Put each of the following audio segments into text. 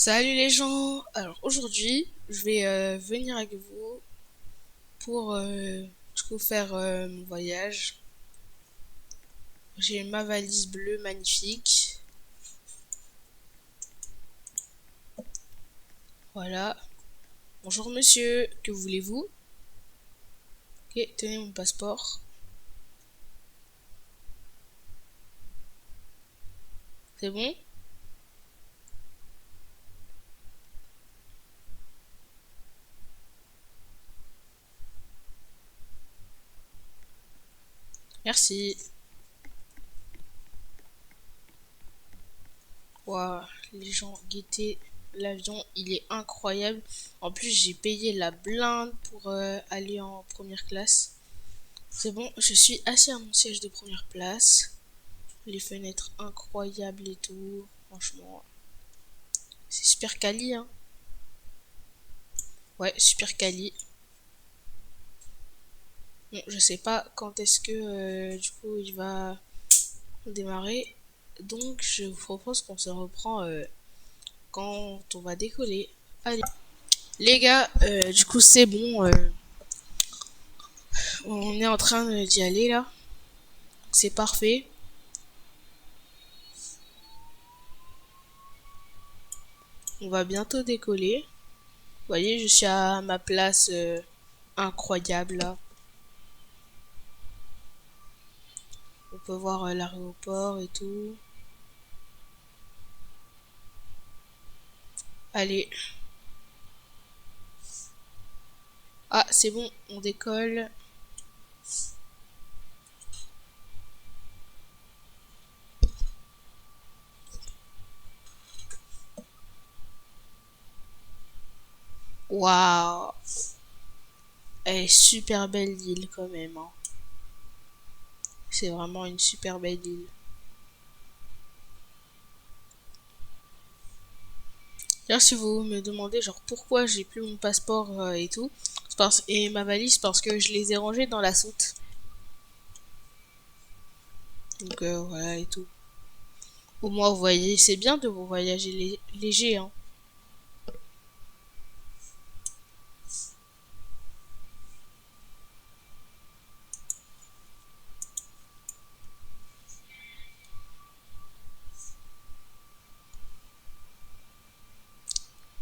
Salut les gens! Alors aujourd'hui, je vais venir avec vous pour faire mon voyage. J'ai ma valise bleue magnifique. Voilà. Bonjour monsieur, que voulez-vous? Ok, tenez mon passeport. C'est bon? Merci. Waouh, les gens, guettez l'avion, il est incroyable. En plus, j'ai payé la blinde pour aller en première classe. C'est bon, je suis assis à mon siège de première place. Les fenêtres incroyables et tout. Franchement, c'est super quali, hein. Ouais, super quali. Bon, je sais pas quand est-ce que du coup il va démarrer. Donc je vous propose qu'on se reprend quand on va décoller. Allez. Les gars, du coup c'est bon. On est en train d'y aller là. C'est parfait. On va bientôt décoller. Vous voyez, je suis à ma place incroyable là. On peut voir l'aéroport et tout. Allez. Ah, c'est bon, on décolle. Waouh. Elle est super belle l'île quand même, hein. C'est vraiment une super belle île. D'ailleurs, si vous me demandez genre pourquoi j'ai plus mon passeport et tout, et ma valise, parce que je les ai rangés dans la soute. Donc voilà et tout. Au moins, vous voyez, c'est bien de vous voyager léger, hein.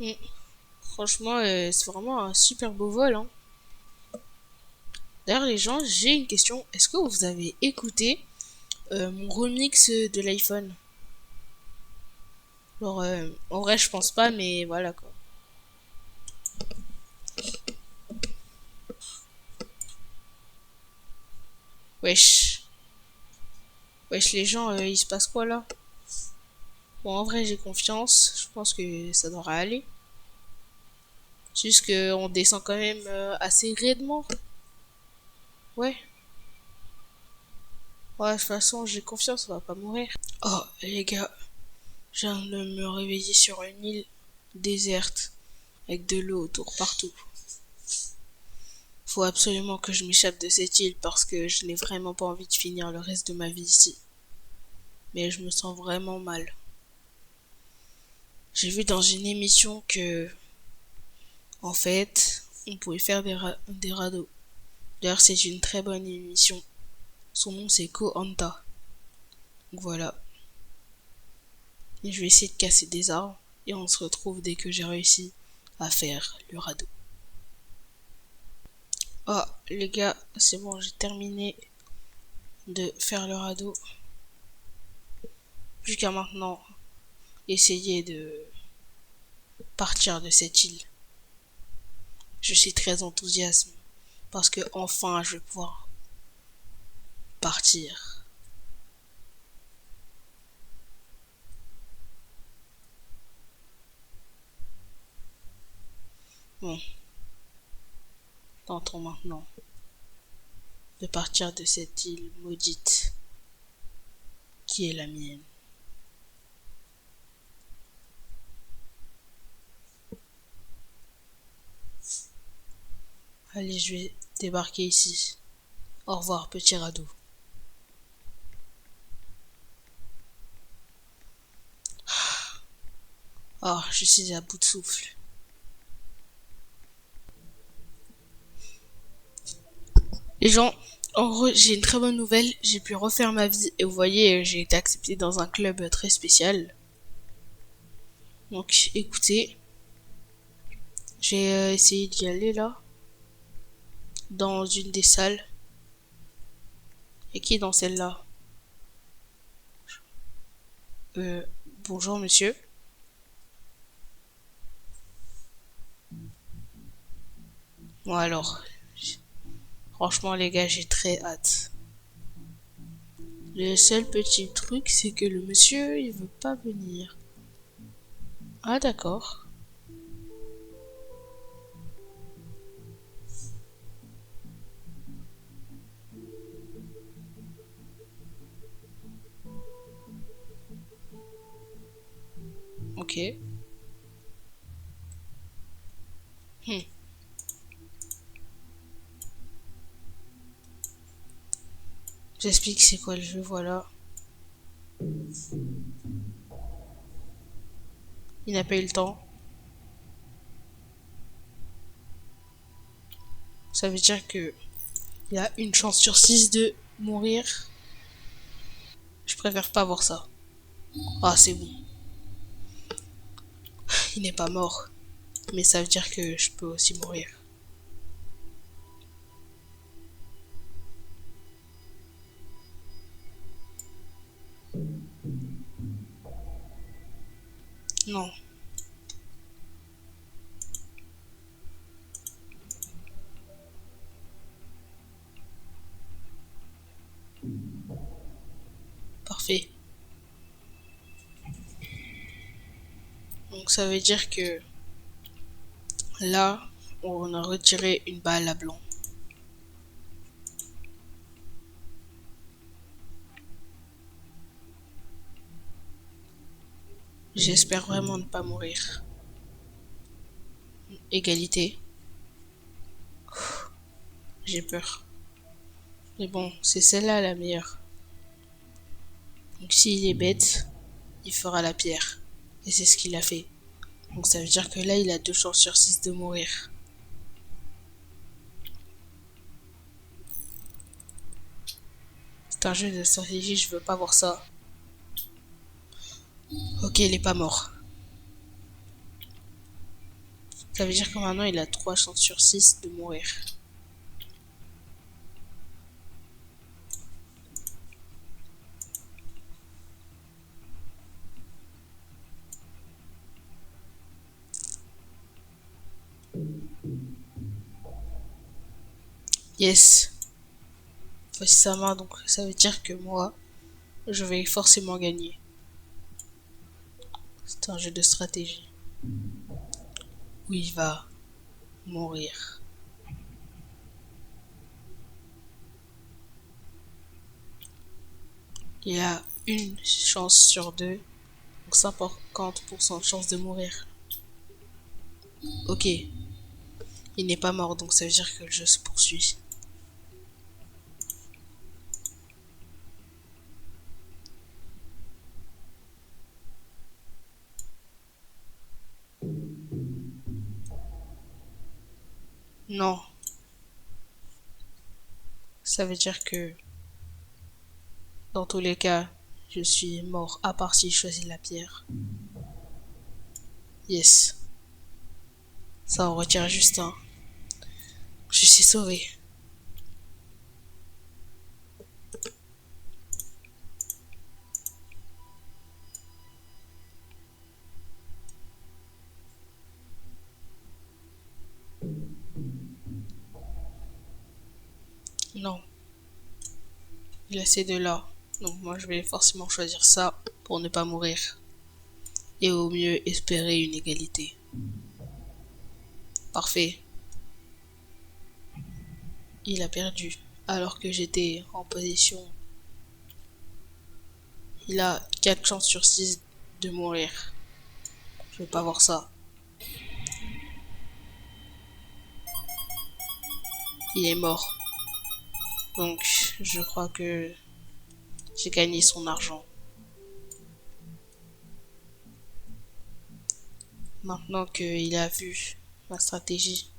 Mm. Franchement, c'est vraiment un super beau vol, hein. D'ailleurs, les gens, j'ai une question. Est-ce que vous avez écouté mon remix de l'iPhone? Genre, en vrai, je pense pas, mais voilà quoi. Wesh. Wesh, les gens, il se passe quoi là? Bon, en vrai, j'ai confiance. Je pense que ça devrait aller. C'est juste qu'on descend quand même assez raidement. Ouais. Ouais, de toute façon, j'ai confiance, on va pas mourir. Oh, les gars, je viens de me réveiller sur une île déserte, avec de l'eau autour partout. Faut absolument que je m'échappe de cette île parce que je n'ai vraiment pas envie de finir le reste de ma vie ici. Mais je me sens vraiment mal. J'ai vu dans une émission que, en fait, on pouvait faire des radeaux. D'ailleurs, c'est une très bonne émission. Son nom c'est Koh Hanta. Donc voilà. Et je vais essayer de casser des arbres. Et on se retrouve dès que j'ai réussi à faire le radeau. Oh les gars, c'est bon, j'ai terminé de faire le radeau. Plus qu'à maintenant essayer de partir de cette île. Je suis très enthousiaste parce que enfin je vais pouvoir partir. Bon, tentons maintenant de partir de cette île maudite qui est la mienne. Allez, je vais débarquer ici. Au revoir, petit radeau. Ah, je suis à bout de souffle. Les gens, en gros, j'ai une très bonne nouvelle. J'ai pu refaire ma vie et vous voyez, j'ai été accepté dans un club très spécial. Donc, écoutez, j'ai essayé d'y aller là, dans une des salles. Et qui est dans celle-là? Euh, Bonjour monsieur. Bon alors, franchement les gars, j'ai très hâte. Le seul petit truc, c'est que le monsieur, il veut pas venir. Ah d'accord. Ok. Hmm. J'explique c'est quoi le jeu, voilà. Il n'a pas eu le temps. Ça veut dire que il a une chance sur 6 de mourir. Je préfère pas voir ça. Ah c'est bon. Il n'est pas mort. Mais ça veut dire que je peux aussi mourir. Non. Parfait. Donc ça veut dire que là, on a retiré une balle à blanc. J'espère vraiment ne pas mourir. Égalité. J'ai peur. Mais bon, c'est celle-là la meilleure. Donc s'il est bête, il fera la pierre. Et c'est ce qu'il a fait. Donc ça veut dire que là, il a 2 chances sur 6 de mourir. C'est un jeu de stratégie, je veux pas voir ça. Ok, il est pas mort. Ça veut dire que maintenant, il a 3 chances sur 6 de mourir. Yes. Voici sa main, donc ça veut dire que moi, je vais forcément gagner. C'est un jeu de stratégie. Où il va mourir. Il a une chance sur 2. Donc 50% de chance de mourir. Ok. Il n'est pas mort, donc ça veut dire que le jeu se poursuit. Non. Ça veut dire que dans tous les cas, je suis mort, à part si je choisis la pierre. Yes. Ça en retire juste un. Je suis sauvé. Non. Il a ces deux-là. Donc moi, je vais forcément choisir ça pour ne pas mourir. Et au mieux, espérer une égalité. Parfait. Il a perdu. Alors que j'étais en position. Il a 4 chances sur 6 de mourir. Je veux pas voir ça. Il est mort. Donc, je crois que j'ai gagné son argent. Maintenant qu'il a vu ma stratégie,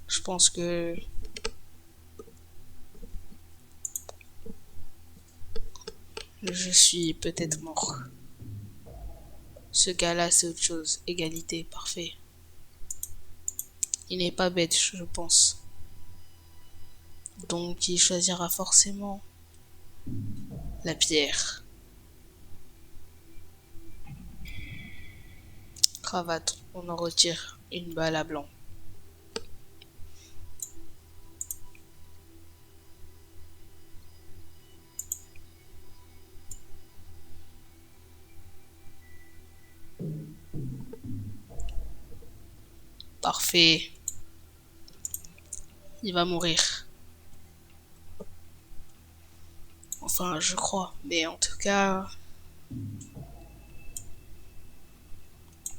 je pense que je suis peut-être mort. Ce gars-là, c'est autre chose. Égalité, parfait. Il n'est pas bête, je pense. Donc il choisira forcément la pierre. Cravate, on en retire une balle à blanc. Parfait. Il va mourir. Enfin, je crois. Mais en tout cas,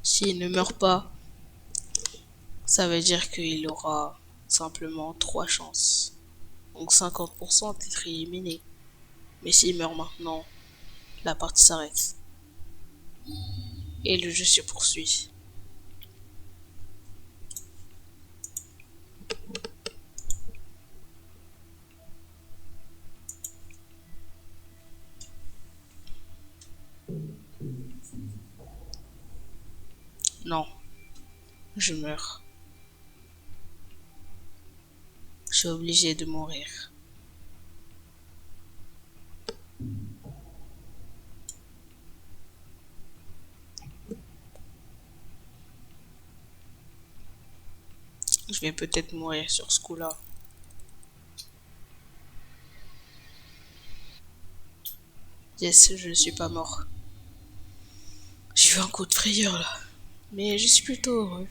s'il ne meurt pas, ça veut dire qu'il aura simplement 3 chances. Donc 50% d'être éliminé. Mais s'il meurt maintenant, la partie s'arrête. Et le jeu se poursuit. Non, je meurs. Je suis obligé de mourir. Je vais peut-être mourir sur ce coup-là. Yes, je ne suis pas mort. J'ai eu un coup de frayeur là. Mais je suis plutôt heureux.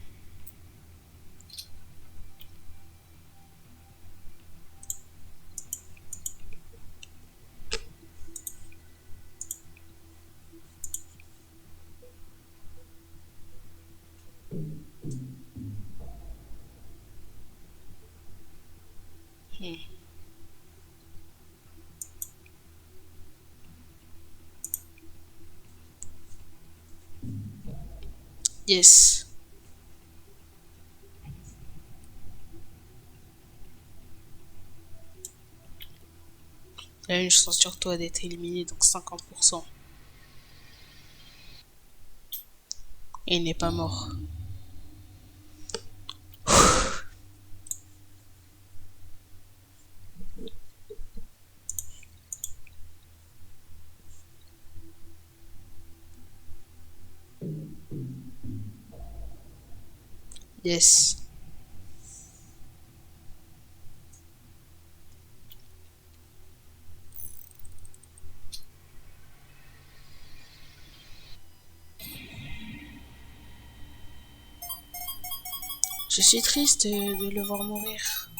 Hmm. Yes. Il a une chance sur toi d'être éliminé, donc 50%. Et il n'est pas mort. Yes. Je suis triste de le voir mourir.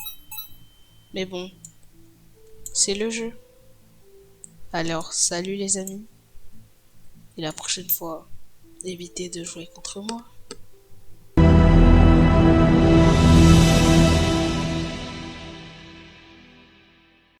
Mais bon, c'est le jeu. Alors, salut les amis. Et la prochaine fois, évitez de jouer contre moi.